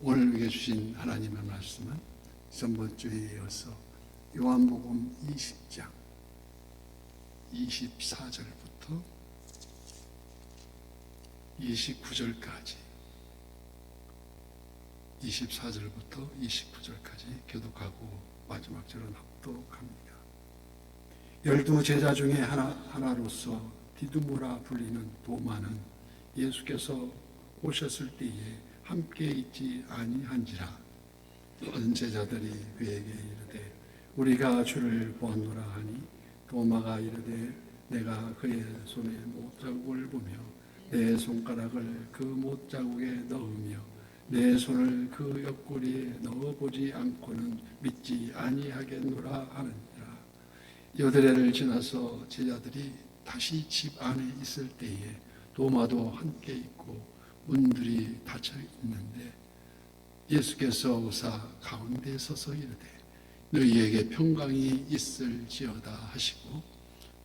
오늘 우리에게 주신 하나님의 말씀은 전번 주에 이어서 요한복음 20장 24절부터 29절까지 24절부터 29절까지 교독하고 마지막 절은 합독합니다. 12 제자 중에 하나로서 디두모라 불리는 도마는 예수께서 오셨을 때에 함께 있지 아니한지라. 어떤 제자들이 그에게 이르되 우리가 주를 보았노라 하니 도마가 이르되 내가 그의 손에 못자국을 보며 내 손가락을 그 못자국에 넣으며 내 손을 그 옆구리에 넣어보지 않고는 믿지 아니하겠노라 하느니라. 여드레를 지나서 제자들이 다시 집 안에 있을 때에 도마도 함께 있고 문들이 닫혀 있는데 예수께서 오사 가운데 서서 이르되 너희에게 평강이 있을지어다 하시고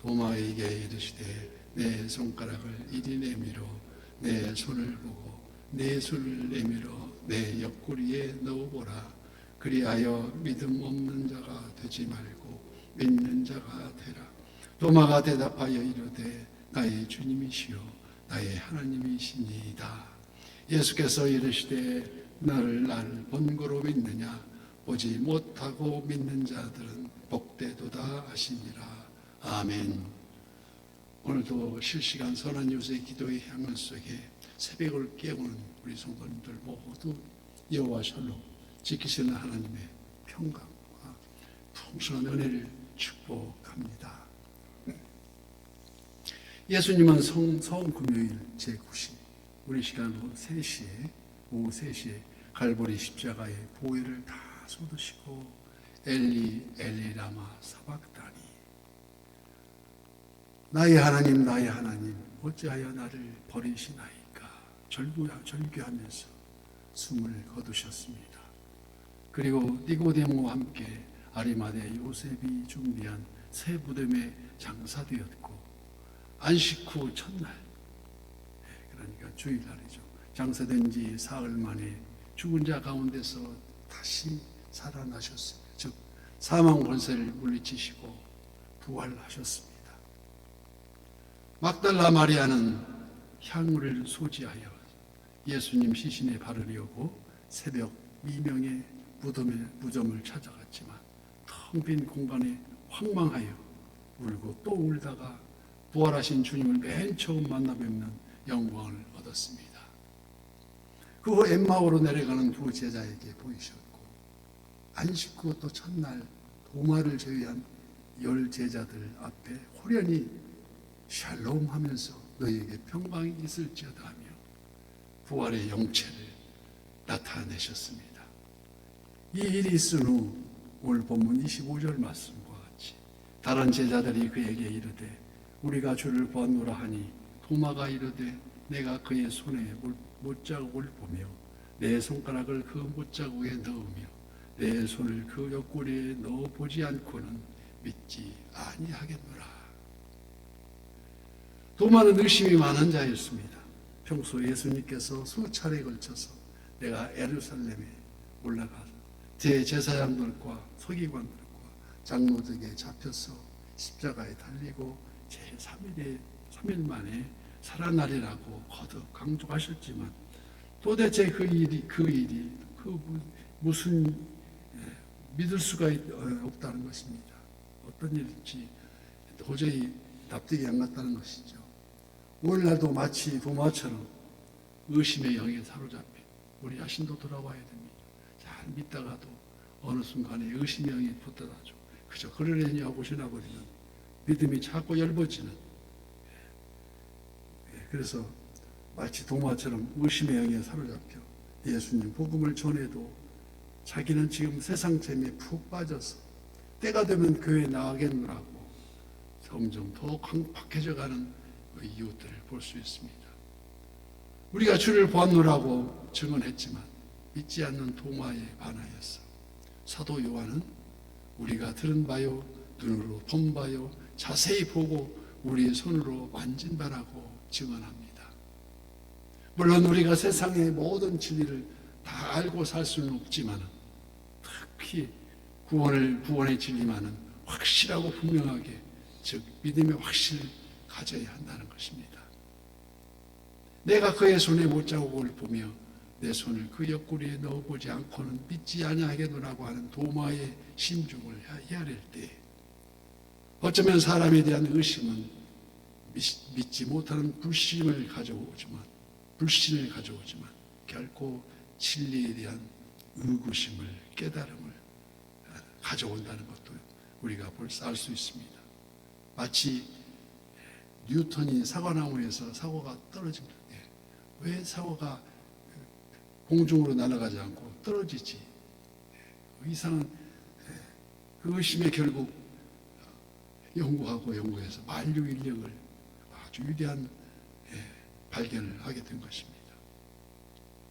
도마에게 이르시되 내 손가락을 이리 내밀어 내 손을 보고 내 손을 내밀어 내 옆구리에 넣어보라. 그리하여 믿음 없는 자가 되지 말고 믿는 자가 되라. 도마가 대답하여 이르되 나의 주님이시여 나의 하나님이시니이다. 예수께서 이르시되 나를 본고로 믿느냐? 보지 못하고 믿는 자들은 복되도다 하시니라. 아멘. 오늘도 실시간 선한 요새 기도의 향연 속에 새벽을 깨우는 우리 성도님들 모두 여호와 샬롬 지키시는 하나님의 평강과 풍성한 은혜를 축복합니다. 예수님은 성금 금요일 제9시 우리 시간으로 3시에 오후 3시에 갈보리 십자가의 보혈을 다 쏟으시고 엘리 엘리 라마 사박다니 나의 하나님 어찌하여 나를 버리시나이까 절규하면서 숨을 거두셨습니다. 그리고 니고데모와 함께 아리마대 요셉이 준비한 새 무덤에 장사되었고 안식 후 첫날, 그러니까 주일날이죠. 장사된 지 사흘 만에 죽은 자 가운데서 다시 살아나셨습니다. 즉 사망 권세를 물리치시고 부활하셨습니다. 막달라 마리아는 향유를 소지하여 예수님 시신에 바르려고 새벽 미명에 무덤을 찾아갔지만 텅 빈 공간에 황망하여 울고 또 울다가 부활하신 주님을 맨 처음 만나 뵙는 영광을 얻었습니다. 그 후 엠마오로 내려가는 두 제자에게 보이셨고 안식 후 또 첫날 도마를 제외한 10 제자들 앞에 호련히 샬롬 하면서 너희에게 평강이 있을지어다 하며 부활의 영체를 나타내셨습니다. 이 일이 있은 후 오늘 본문 25절 말씀과 같이 다른 제자들이 그에게 이르되 우리가 주를 보았노라 하니 도마가 이르되 내가 그의 손에 못자국을 보며 내 손가락을 그 못자국에 넣으며 내 손을 그 옆구리에 넣어보지 않고는 믿지 아니하겠노라. 도마는 의심이 많은 자였습니다. 평소 예수님께서 수차례에 걸쳐서 내가 예루살렘에 올라가서 제사장들과 서기관들과 장로들에게 잡혀서 십자가에 달리고 제3일에 3일 만에 살아나리라고 거듭 강조하셨지만 도대체 그 일이 무슨 믿을 수가 없다는 것입니다. 어떤 일인지 도저히 납득이 안 갔다는 것이죠. 오늘날도 마치 도마처럼 의심의 영에 사로잡힌 우리 자신도 돌아와야 됩니다. 잘 믿다가도 어느 순간에 의심의 영이 붙들어가죠. 그저 그러려니 하고 지나버리는 믿음이 자꾸 얇아지는. 그래서 마치 도마처럼 의심의 영에 사로잡혀 예수님 복음을 전해도 자기는 지금 세상 재미에 푹 빠져서 때가 되면 교회에 나가겠노라고 점점 더 강팍해져가는 이유들을 볼 수 있습니다. 우리가 주를 보았노라고 증언했지만 믿지 않는 도마에 반하였어. 사도 요한은 우리가 들은 바요 눈으로 본 바요 자세히 보고 우리의 손으로 만진 바라고 증언합니다. 물론 우리가 세상의 모든 진리를 다 알고 살 수는 없지만 특히 구원의 진리만은 확실하고 분명하게, 즉 믿음의 확신을 가져야 한다는 것입니다. 내가 그의 손에 못자국을 보며 내 손을 그 옆구리에 넣어보지 않고는 믿지 아니하겠노라고 하는 도마의 심중을 헤아릴 때, 어쩌면 사람에 대한 의심은 믿지 못하는 불신을 가져오지만 결코 진리에 대한 의구심을, 깨달음을 가져온다는 것도 우리가 벌써 알 수 있습니다. 마치 뉴턴이 사과나무에서 사과가 떨어질 때 왜 사과가 공중으로 날아가지 않고 떨어지지? 이상은 그 의심에 결국 연구해서 만류 인력을 아주 위대한 발견을 하게 된 것입니다.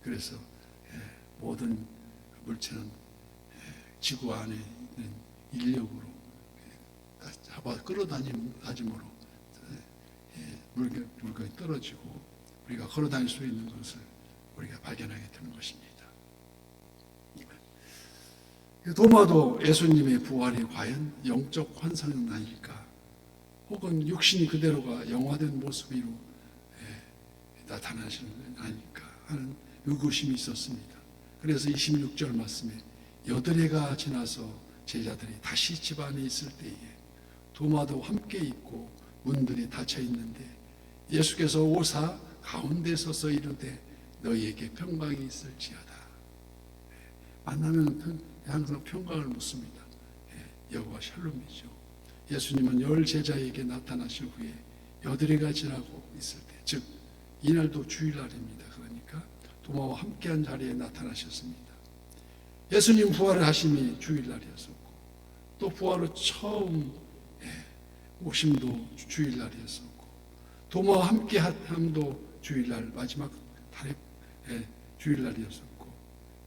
그래서 모든 물체는 지구 안에 있는 인력으로 잡아 끌어다짐으로 물건이 떨어지고 우리가 걸어다닐 수 있는 것을 우리가 발견하게 되는 것입니다. 도마도 예수님의 부활이 과연 영적 환상은 아닐까, 혹은 육신이 그대로가 영화된 모습으로 나타나시는 건 아닐까 하는 의구심이 있었습니다. 그래서 26절 말씀에 8해가 지나서 제자들이 다시 집 안에 있을 때에 도마도 함께 있고 문들이 닫혀 있는데 예수께서 오사 가운데 서서 이르되 너희에게 평강이 있을지어다. 만나면 항상 평강을 묻습니다. 여호와 샬롬이죠. 예수님은 10 제자에게 나타나신 후에 8해가 지나고 있을 때, 즉 이날도 주일날입니다. 그러니까 도마와 함께한 자리에 나타나셨습니다. 예수님 부활을 하심이 주일날이었었고, 또 부활 후 처음 오심도 주일날이었었고, 도마와 함께함도 주일날, 마지막 달의 주일날이었었고,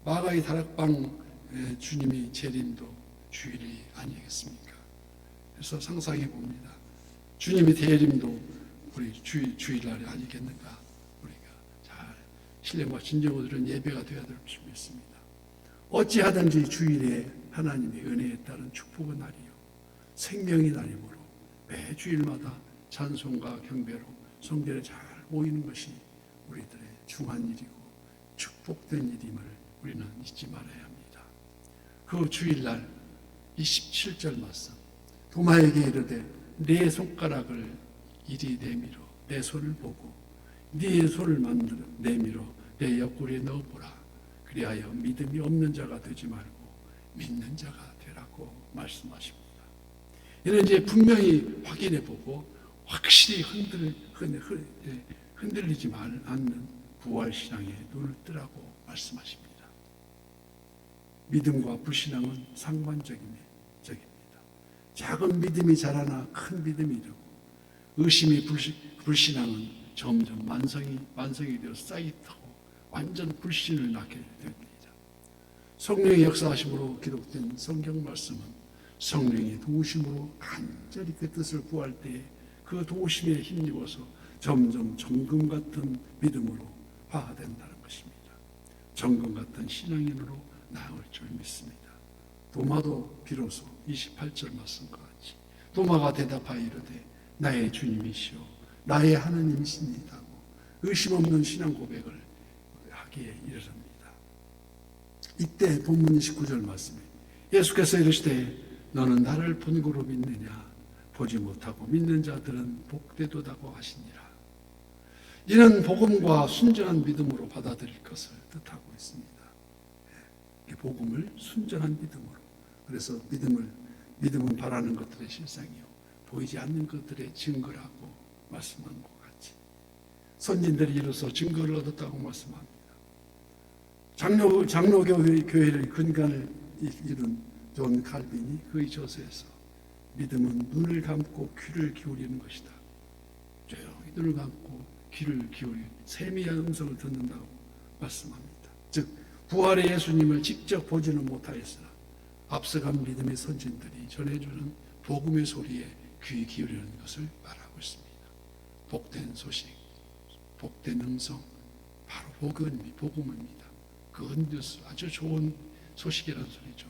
마가의 다락방 주님이 재림도 주일이 아니겠습니까? 그래서 상상해 봅니다. 주님의 대림도 우리 주일날이 아니겠는가? 우리가 잘 신령과 진정으로 들은 예배가 되어야 될 줄 믿습니다. 어찌하든지 주일에 하나님의 은혜에 따른 축복의 날이요 생명의 날이므로 매 주일마다 찬송과 경배로 성전에 잘 모이는 것이 우리들의 중한 일이고 축복된 일임을 우리는 잊지 말아야 합니다. 그 주일날 27절 말씀, 도마에게 이르되 네 손가락을 이리 내밀어 내 손을 보고 네 손을 만들어 내밀어 내 옆구리에 넣어보라. 그리하여 믿음이 없는 자가 되지 말고 믿는 자가 되라고 말씀하십니다. 이는 이제 분명히 확인해 보고 확실히 흔들리지 않는 부활신앙에 눈을 뜨라고 말씀하십니다. 믿음과 불신앙은 상관적입니다. 작은 믿음이 자라나 큰 믿음이 되고, 의심이 불신앙은 점점 만성이 되어 쌓이고 완전 불신을 낳게 됩니다. 성령의 역사하심으로 기록된 성경 말씀은 성령의 도우심으로 간절히 그 뜻을 구할 때 그 도우심에 힘입어서 점점 정금 같은 믿음으로 화화된다는 것입니다. 정금 같은 신앙인으로 나아올 줄 믿습니다. 도마도 비로소 28절 말씀과 같이 도마가 대답하여 이르되 나의 주님이시오 나의 하나님이시니다고 의심 없는 신앙 고백을 하기에 이르릅니다. 이때 본문 29절 말씀에 예수께서 이르시되 너는 나를 본고로 믿느냐 보지 못하고 믿는 자들은 복되도다고 하시니라. 이는 복음과 순전한 믿음으로 받아들일 것을 뜻하고 있습니다. 복음을 순전한 믿음으로. 그래서 믿음은 바라는 것들의 실상이요 보이지 않는 것들의 증거라고 말씀한 것 같이 선진들이 이로써 증거를 얻었다고 말씀합니다. 장로교회의 근간을 이룬 존 칼빈이 그의 저서에서 믿음은 눈을 감고 귀를 기울이는 것이다. 조용히 눈을 감고 귀를 기울이 세미한 음성을 듣는다고 말씀합니다. 즉 부활의 예수님을 직접 보지는 못하였으나 앞서간 믿음의 선진들이 전해주는 복음의 소리에 귀 기울이는 것을 말하고 있습니다. 복된 소식, 복된 음성, 바로 복음입니다. 굿뉴스, 아주 좋은 소식이라는 소리죠.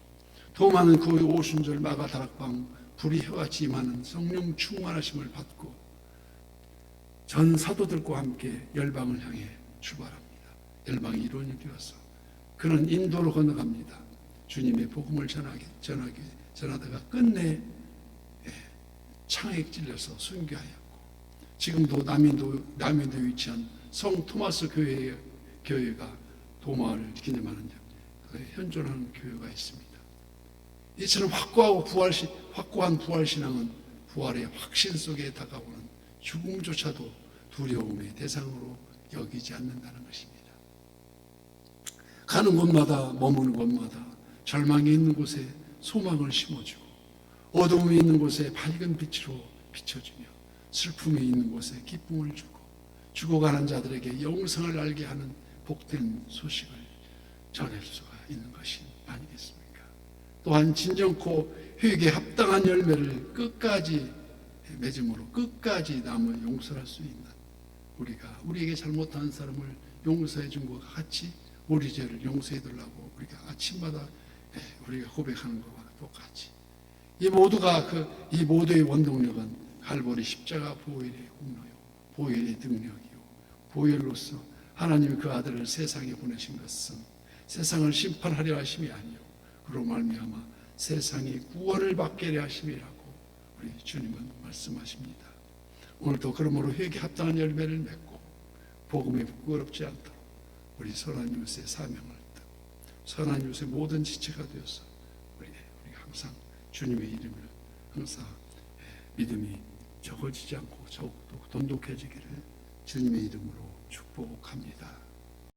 더 많은 그 오순절 마가 다락방 불이 혀같이 임하는 성령 충만하심을 받고 전 사도들과 함께 열방을 향해 출발합니다. 열방이 이루어진 되어서 그는 인도로 건너갑니다. 주님의 복음을 전하다가 끝내 창에 찔려서 순교하였고, 지금도 남인도에 위치한 성 토마스 교회가 도마를 기념하는 현존하는 교회가 있습니다. 이처럼 확고한 부활신앙은 부활의 확신 속에 다가오는 죽음조차도 두려움의 대상으로 여기지 않는다는 것입니다. 가는 곳마다, 머무는 곳마다 절망이 있는 곳에 소망을 심어주고, 어두움이 있는 곳에 밝은 빛으로 비춰주며, 슬픔이 있는 곳에 기쁨을 주고, 죽어가는 자들에게 영생을 알게 하는 복된 소식을 전할 수가 있는 것이 아니겠습니까? 또한 진정코 회개에 합당한 열매를 끝까지 맺음으로 끝까지 남을 용서할 수 있는, 우리에게 잘못한 사람을 용서해 준 것과 같이 우리 죄를 용서해 달라고 우리가 아침마다 우리가 고백하는 것과 똑같이, 이 모두의 원동력은 갈보리 십자가 보혈의 공로요, 보혈의 능력이요, 보혈로서 하나님이 그 아들을 세상에 보내신 것은 세상을 심판하려 하심이 아니요 그로 말미암아 세상이 구원을 받게 하려 하심이라고 우리 주님은 말씀하십니다. 오늘도 그러므로 회개에 합당한 열매를 맺고 복음에 부끄럽지 않도록 우리 선한 이웃의 사명을 듣고 선한 이웃의 모든 지체가 되어서 우리가 항상 주님의 이름을 항상 믿음이 적어지지 않고 더욱 돈독해지기를 주님의 이름으로 축복합니다.